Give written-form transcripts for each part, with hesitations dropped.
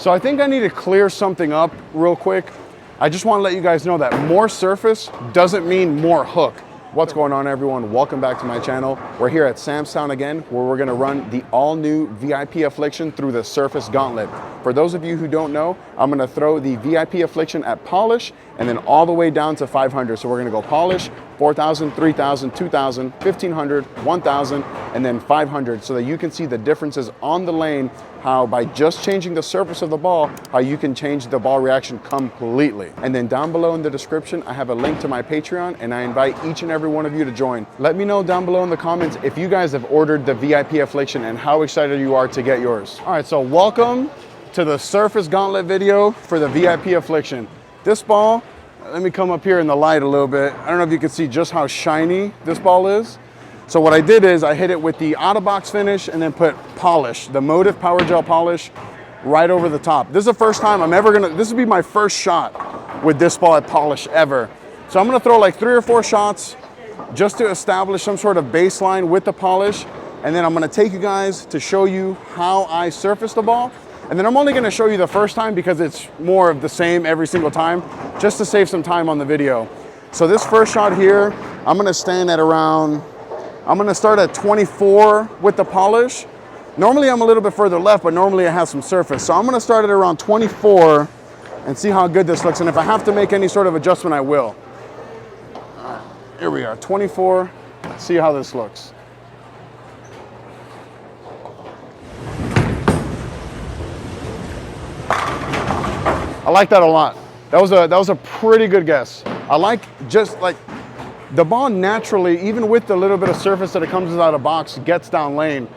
So I think I need to clear something up real quick. I just want to let you guys know that more surface doesn't mean more hook. What's going on, everyone? Welcome back to my channel. We're here at Sam's Town again, where we're gonna run the all-new VIP Affliction through the surface gauntlet. For those of you who don't know, I'm gonna throw the VIP Affliction at polish and then all the way down to 500. So we're gonna go polish, 4,000, 3,000, 2,000, 1,500, 1,000, and then 500, so that you can see the differences on the lane, how by just changing the surface of the ball, how you can change the ball reaction completely. And then down below in the description, I have a link to my Patreon, and I invite each and every one of you to join. Let me know down below in the comments if you guys have ordered the VIP Affliction and how excited you are to get yours. All right, so welcome to the surface gauntlet video for the VIP Affliction. This ball, let me come up here in the light a little bit. I don't know if you can see just how shiny this ball is. So what I did is I hit it with the out-of-box finish and then put polish, the Motiv power gel polish, right over the top. This is the first time I'm ever gonna, this will be my first shot with this ball at polish ever. So I'm gonna throw like 3 or 4 shots just to establish some sort of baseline with the polish. And then I'm gonna take you guys to show you how I surface the ball. And then I'm only gonna show you the first time because it's more of the same every single time, just to save some time on the video. So this first shot here, I'm gonna stand at around, I'm gonna start at 24 with the polish. Normally I'm a little bit further left, but normally it has some surface. So I'm gonna start at around 24 and see how good this looks. And if I have to make any sort of adjustment, I will. Here we are, 24. Let's see how this looks. I like that a lot. That was a pretty good guess. I like just like the ball naturally, even with the little bit of surface that it comes out of box, gets down lane.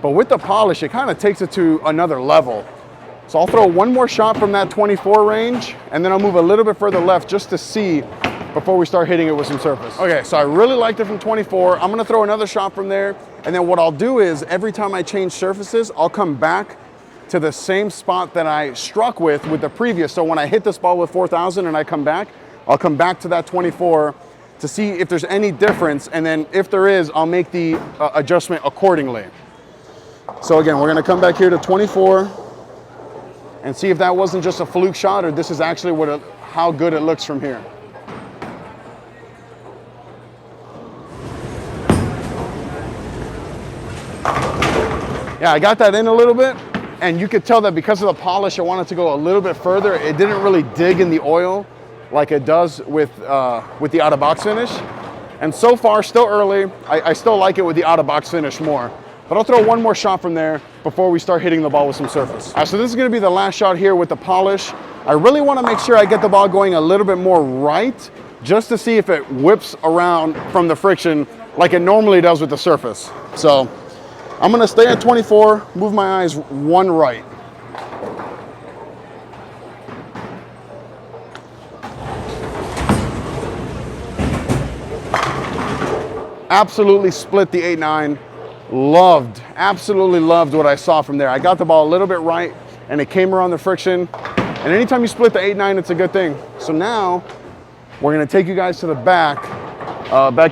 But with the polish, it kind of takes it to another level. So I'll throw one more shot from that 24 range, and then I'll move a little bit further left just to see before we start hitting it with some surface. Okay, so I really liked it from 24. I'm gonna throw another shot from there. And then what I'll do is every time I change surfaces, I'll come back to the same spot that I struck with the previous. So when I hit this ball with 4,000 and I come back, I'll come back to that 24 to see if there's any difference. And then if there is, I'll make the adjustment accordingly. So again, we're gonna come back here to 24 and see if that wasn't just a fluke shot or this is actually how good it looks from here. Yeah, I got that in a little bit, and you could tell that because of the polish, I wanted to go a little bit further. It didn't really dig in the oil like it does with the out-of-box finish. And so far, still early, I still like it with the out-of-box finish more. But I'll throw one more shot from there before we start hitting the ball with some surface. All right, so this is gonna be the last shot here with the polish. I really wanna make sure I get the ball going a little bit more right, just to see if it whips around from the friction like it normally does with the surface. So I'm gonna stay at 24, move my eyes one right. Absolutely split the 8-9. Absolutely loved what I saw from there. I got the ball a little bit right and it came around the friction. And anytime you split the 8-9, it's a good thing. So now we're gonna take you guys to the back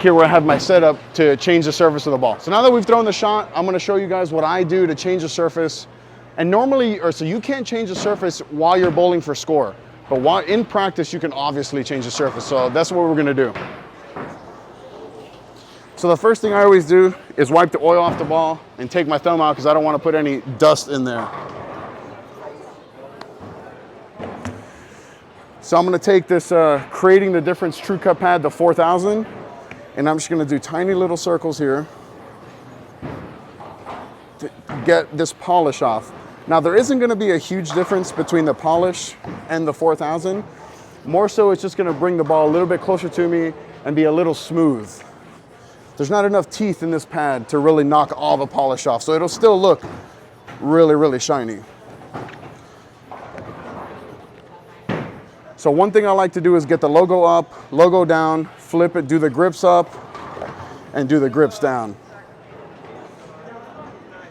here where I have my setup to change the surface of the ball. So now that we've thrown the shot, I'm gonna show you guys what I do to change the surface. And normally, so you can't change the surface while you're bowling for score, but in practice, you can obviously change the surface. So that's what we're gonna do. So the first thing I always do is wipe the oil off the ball and take my thumb out because I don't want to put any dust in there. So I'm going to take this Creating the Difference True Cut pad, the 4,000, and I'm just going to do tiny little circles here to get this polish off. Now there isn't going to be a huge difference between the polish and the 4,000. More so it's just going to bring the ball a little bit closer to me and be a little smooth. There's not enough teeth in this pad to really knock all the polish off, so it'll still look really, really shiny. So one thing I like to do is get the logo up, logo down, flip it, do the grips up, and do the grips down.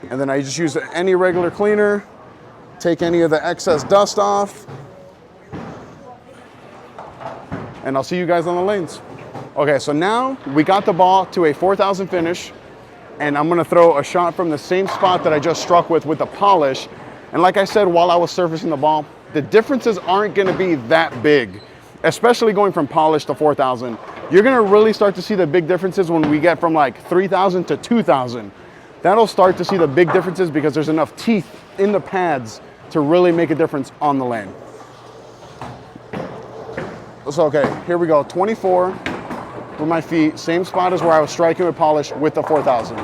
And then I just use any regular cleaner, take any of the excess dust off, and I'll see you guys on the lanes. Okay, so now we got the ball to a 4,000 finish, and I'm gonna throw a shot from the same spot that I just struck with the polish. And like I said, while I was surfacing the ball, the differences aren't gonna be that big, especially going from polished to 4,000. You're gonna really start to see the big differences when we get from like 3,000 to 2,000. That'll start to see the big differences because there's enough teeth in the pads to really make a difference on the lane. So, okay, here we go, 24 with my feet, same spot as where I was striking with polish with the 4,000.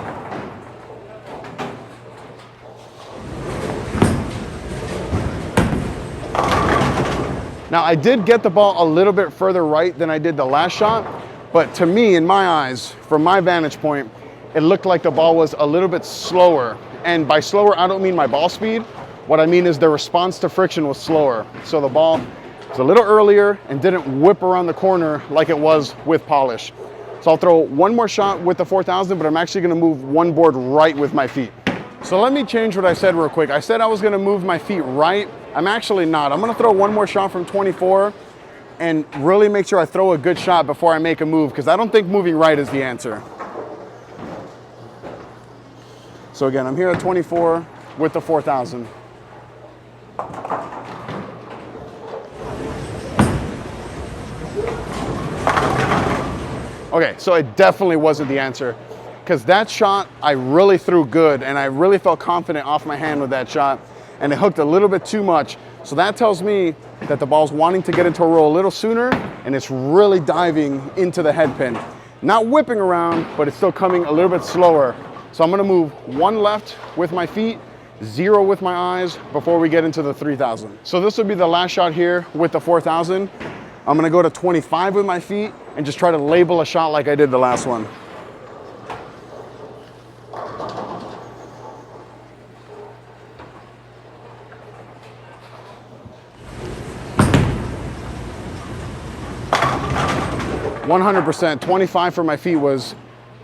Now, I did get the ball a little bit further right than I did the last shot, but to me, in my eyes, from my vantage point, it looked like the ball was a little bit slower. And by slower, I don't mean my ball speed. What I mean is the response to friction was slower. So the ball was a little earlier and didn't whip around the corner like it was with polish. So I'll throw one more shot with the 4,000, but I'm actually gonna move one board right with my feet. So let me change what I said real quick. I said I was gonna move my feet right. I'm actually not. I'm gonna throw one more shot from 24 and really make sure I throw a good shot before I make a move, because I don't think moving right is the answer. So again, I'm here at 24 with the 4,000. Okay, so it definitely wasn't the answer, because that shot I really threw good and I really felt confident off my hand with that shot, and it hooked a little bit too much. So that tells me that the ball's wanting to get into a roll a little sooner, and it's really diving into the head pin. Not whipping around, but it's still coming a little bit slower. So I'm gonna move one left with my feet, 0 with my eyes before we get into the 3,000. So this will be the last shot here with the 4,000. I'm gonna go to 25 with my feet and just try to label a shot like I did the last one. %, 25 for my feet was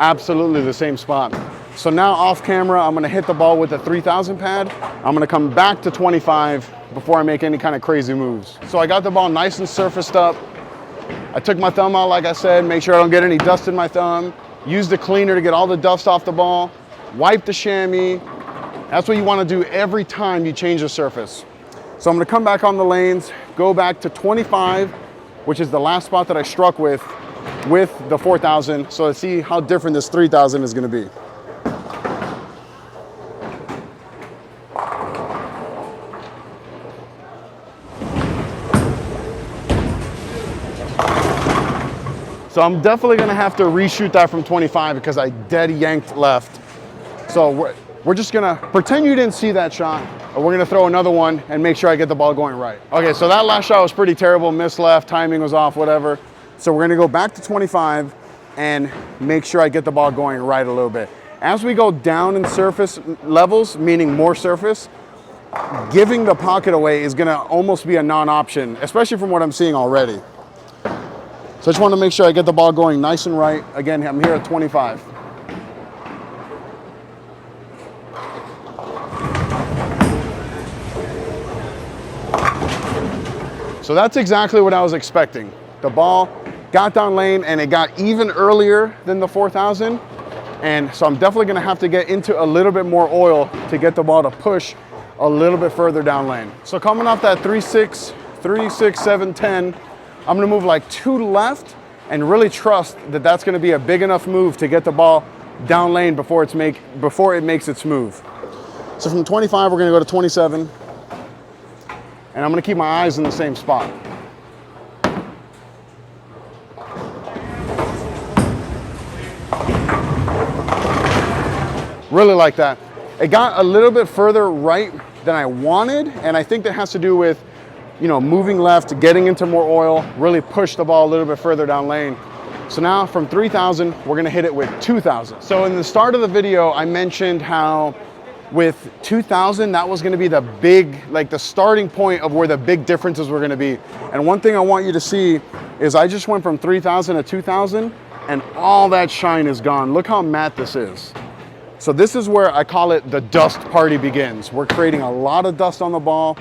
absolutely the same spot. So now off camera, I'm gonna hit the ball with the 3,000 pad. I'm gonna come back to 25 before I make any kind of crazy moves. So I got the ball nice and surfaced up. I took my thumb out, like I said, make sure I don't get any dust in my thumb. Use the cleaner to get all the dust off the ball. Wipe the chamois. That's what you wanna do every time you change the surface. So I'm gonna come back on the lanes, go back to 25, which is the last spot that I struck with the 4,000. So let's see how different this 3,000 is gonna be. So I'm definitely gonna have to reshoot that from 25 because I dead yanked left. So we're just gonna pretend you didn't see that shot, and we're gonna throw another one and make sure I get the ball going right. Okay, so that last shot was pretty terrible, missed left, timing was off, whatever. So we're gonna go back to 25 and make sure I get the ball going right a little bit. As we go down in surface levels, meaning more surface, giving the pocket away is gonna almost be a non-option, especially from what I'm seeing already. So I just want to make sure I get the ball going nice and right. Again, I'm here at 25. So that's exactly what I was expecting. The ball got down lane and it got even earlier than the 4,000. And so I'm definitely going to have to get into a little bit more oil to get the ball to push a little bit further down lane. So coming off that 3.6, 3.6, 7, 10, I'm gonna move like 2 left and really trust that that's gonna be a big enough move to get the ball down lane before it makes its move. So from 25, we're gonna go to 27, and I'm gonna keep my eyes in the same spot. Really like that. It got a little bit further right than I wanted, and I think that has to do with moving left, getting into more oil, really push the ball a little bit further down lane. So now from 3,000, we're gonna hit it with 2,000. So in the start of the video, I mentioned how with 2,000, that was gonna be the big, like the starting point of where the big differences were gonna be. And one thing I want you to see is I just went from 3,000 to 2,000 and all that shine is gone. Look how matte this is. So this is where I call it the dust party begins. We're creating a lot of dust on the ball,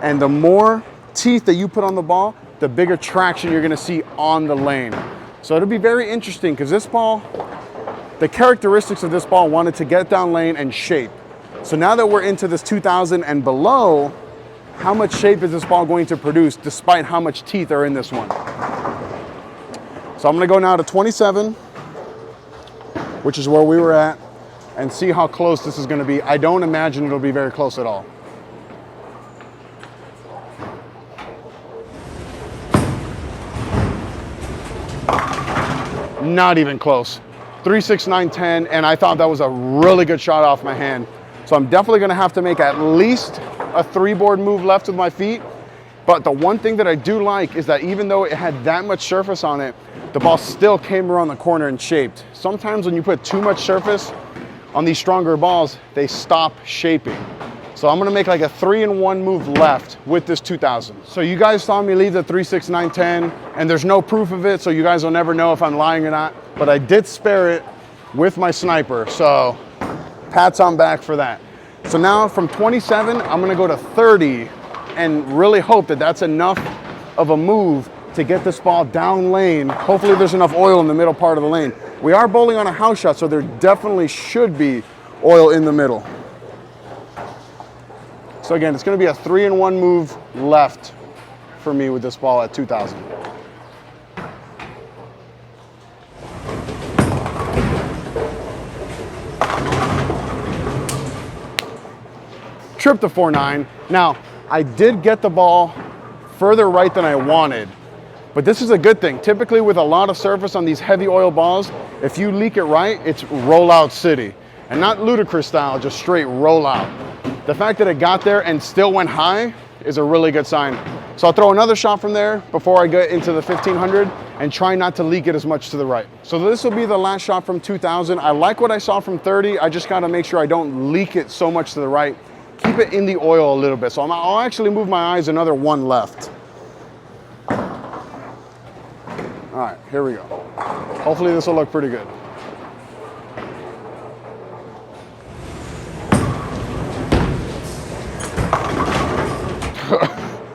and the more teeth that you put on the ball, the bigger traction you're gonna see on the lane. So it'll be very interesting because this ball, the characteristics of this ball wanted to get down lane and shape. So now that we're into this 2000 and below, how much shape is this ball going to produce despite how much teeth are in this one? So I'm gonna go now to 27, which is where we were at, and see how close this is gonna be. I don't imagine it'll be very close at all. Not even close. 3, 6, 9, 10, and I thought that was a really good shot off my hand. So I'm definitely gonna have to make at least a 3-board move left with my feet. But the one thing that I do like is that even though it had that much surface on it, the ball still came around the corner and shaped. Sometimes when you put too much surface on these stronger balls, they stop shaping. So I'm gonna make like a 3-in-1 move left with this 2000. So you guys saw me leave the 3, 6, 9, 10, and there's no proof of it, so you guys will never know if I'm lying or not, but I did spare it with my sniper, so pats on back for that. So now from 27, I'm gonna go to 30 and really hope that that's enough of a move to get this ball down lane. Hopefully there's enough oil in the middle part of the lane. We are bowling on a house shot, so there definitely should be oil in the middle. So again, it's gonna be a 3-in-1 move left for me with this ball at 2000. Tripped the 4-9. Now, I did get the ball further right than I wanted, but this is a good thing. Typically with a lot of surface on these heavy oil balls, if you leak it right, it's rollout city. And not ludicrous style, just straight rollout. The fact that it got there and still went high is a really good sign. So I'll throw another shot from there before I get into the 1500 and try not to leak it as much to the right. So this will be the last shot from 2000. I like what I saw from 30. I just gotta make sure I don't leak it so much to the right. Keep it in the oil a little bit. So I'll actually move my eyes another 1 left. All right, here we go. Hopefully this will look pretty good.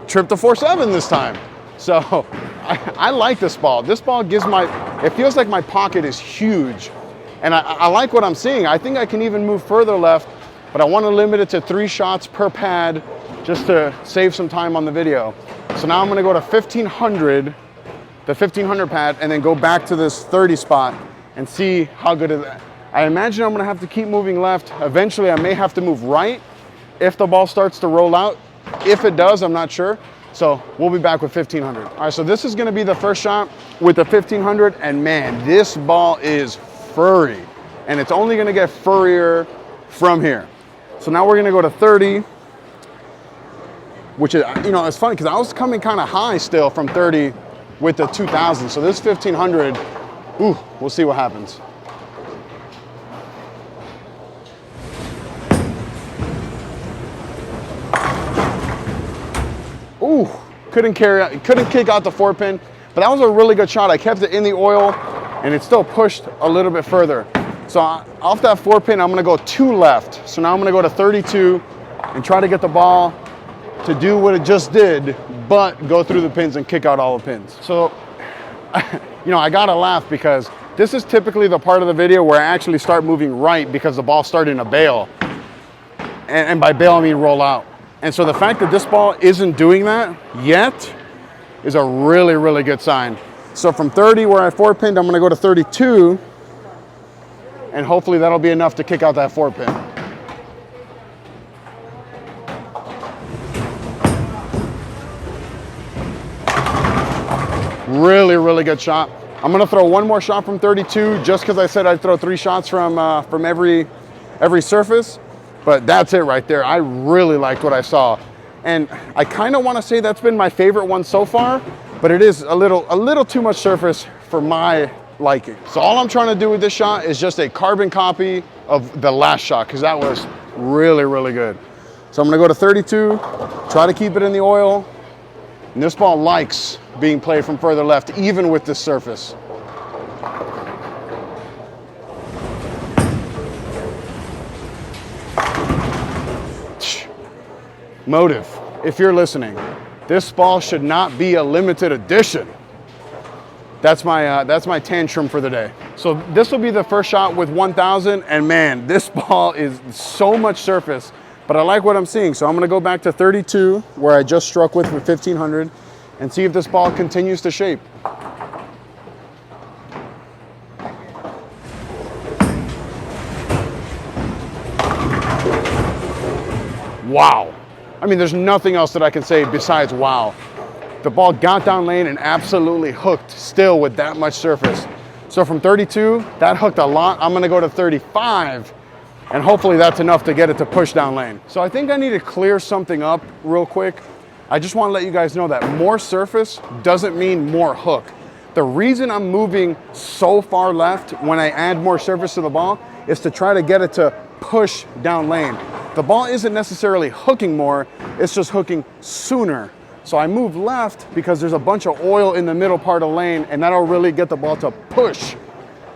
Tripped the 4-7 this time. So I like this ball. This ball gives it feels like my pocket is huge. And I like what I'm seeing. I think I can even move further left, but I want to limit it to 3 shots per pad just to save some time on the video. So now I'm going to go to 1500, the 1500 pad, and then go back to this 30 spot and see how good it is. I imagine I'm going to have to keep moving left. Eventually I may have to move right if the ball starts to roll out. If it does, I'm not sure. So we'll be back with 1500. All right, so this is going to be the first shot with the 1500, and man, this ball is furry, and it's only going to get furrier from here. So now we're gonna go to 30, which is, you know, it's funny because I was coming kind of high still from 30 with the 2000. So this 1500, ooh, we'll see what happens. Ooh, couldn't kick out the 4-pin, but that was a really good shot. I kept it in the oil and it still pushed a little bit further. So off that 4-pin, I'm gonna go 2 left. So now I'm gonna go to 32 and try to get the ball to do what it just did, but go through the pins and kick out all the pins. So, you know, I gotta laugh because this is typically the part of the video where I actually start moving right because the ball's starting to bail. And by bail, I mean roll out. And so the fact that this ball isn't doing that yet is a really, really good sign. So from 30 where I 4-pinned, I'm gonna go to 32, and hopefully that'll be enough to kick out that 4-pin. Really, really good shot. I'm gonna throw 1 more shot from 32 just because I said I'd throw 3 shots from every surface, but that's it right there. I really liked what I saw. And I kind of want to say that's been my favorite one so far, but it is a little too much surface for my liking. So all I'm trying to do with this shot is just a carbon copy of the last shot because that was really, really good. So I'm gonna go to 32, try to keep it in the oil. And this ball likes being played from further left, even with this surface. Motiv, if you're listening, this ball should not be a limited edition. that's my tantrum for the day. So this will be the first shot with 1,000, and man, this ball is so much surface, but I like what I'm seeing. So I'm gonna go back to 32, where I just struck with 1,500, and see if this ball continues to shape. Wow. I mean, there's nothing else that I can say besides wow. The ball got down lane and absolutely hooked still with that much surface. So from 32, that hooked a lot. I'm gonna go to 35, and hopefully that's enough to get it to push down lane. So I think I need to clear something up real quick. I just wanna let you guys know that more surface doesn't mean more hook. The reason I'm moving so far left when I add more surface to the ball is to try to get it to push down lane. The ball isn't necessarily hooking more, it's just hooking sooner. So I move left because there's a bunch of oil in the middle part of the lane, and that'll really get the ball to push.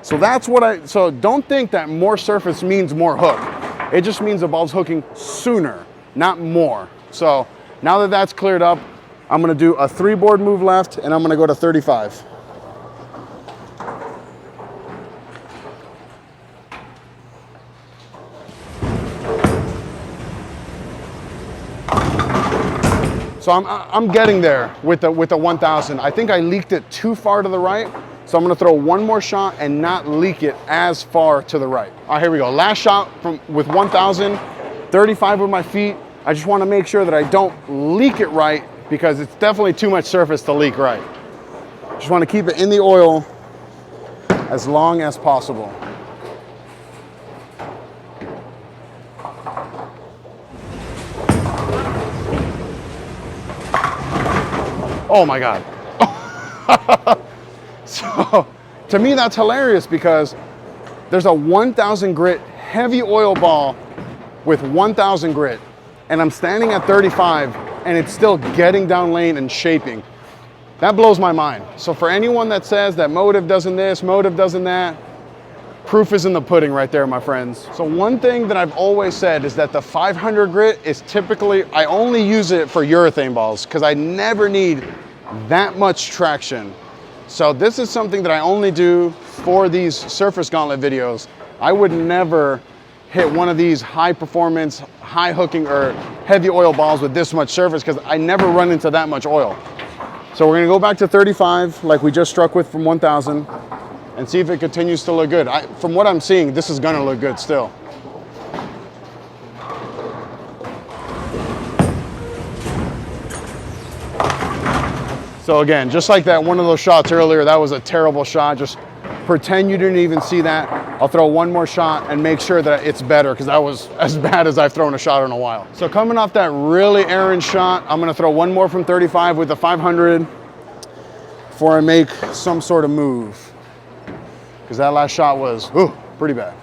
So that's what so don't think that more surface means more hook. It just means the ball's hooking sooner, not more. So now that that's cleared up, I'm gonna do a 3-board move left, and I'm gonna go to 35. So I'm getting there with the 1,000. I think I leaked it too far to the right, so I'm gonna throw one more shot and not leak it as far to the right. All right, here we go. Last shot with 1,000, 35 with my feet. I just wanna make sure that I don't leak it right, because it's definitely too much surface to leak right. Just wanna keep it in the oil as long as possible. Oh my God. So to me, that's hilarious, because there's a 1,000 grit heavy oil ball with 1,000 grit, and I'm standing at 35 and it's still getting down lane and shaping. That blows my mind. So for anyone that says that Motiv doesn't this, Motiv doesn't that, proof is in the pudding right there, my friends. So one thing that I've always said is that the 500 grit is typically, I only use it for urethane balls because I never need that much traction. So this is something that I only do for these surface gauntlet videos. I would never hit one of these high performance, high hooking or heavy oil balls with this much surface, because I never run into that much oil. So we're gonna go back to 35 like we just struck with from 1,000. And see if it continues to look good. From what I'm seeing, this is gonna look good still. So again, just like that one of those shots earlier, that was a terrible shot. Just pretend you didn't even see that. I'll throw one more shot and make sure that it's better, because that was as bad as I've thrown a shot in a while. So coming off that really errant shot, I'm gonna throw one more from 35 with a 500 before I make some sort of move, because that last shot was pretty bad.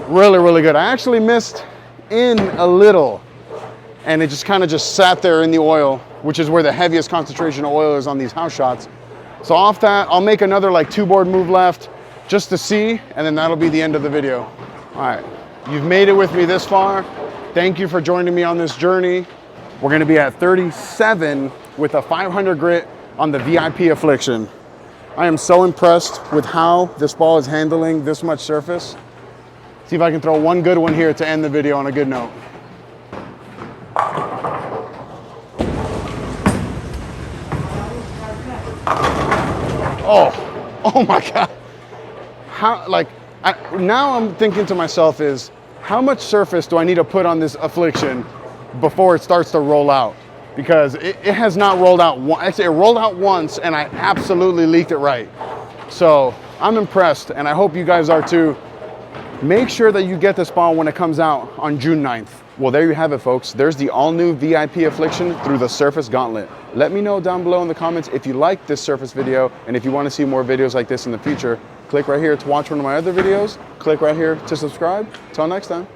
Really, really good. I actually missed in a little, and it just kind of just sat there in the oil, which is where the heaviest concentration of oil is on these house shots. So off that, I'll make another like 2-board move left just to see, and then that'll be the end of the video. All right, you've made it with me this far. Thank you for joining me on this journey. We're gonna be at 37 with a 500 grit on the VIP Affliction. I am so impressed with how this ball is handling this much surface. See if I can throw one good one here to end the video on a good note. Oh my God. Now I'm thinking to myself is, how much surface do I need to put on this Affliction before it starts to roll out? Because it has not rolled out once. It rolled out once and I absolutely leaked it right. So I'm impressed, and I hope you guys are too. Make sure that you get this ball when it comes out on June 9th. Well, there you have it, folks. There's the all-new VIP Affliction through the Surface Gauntlet. Let me know down below in the comments if you like this surface video, and if you want to see more videos like this in the future. Click right here to watch one of my other videos. Click right here to subscribe. Till next time.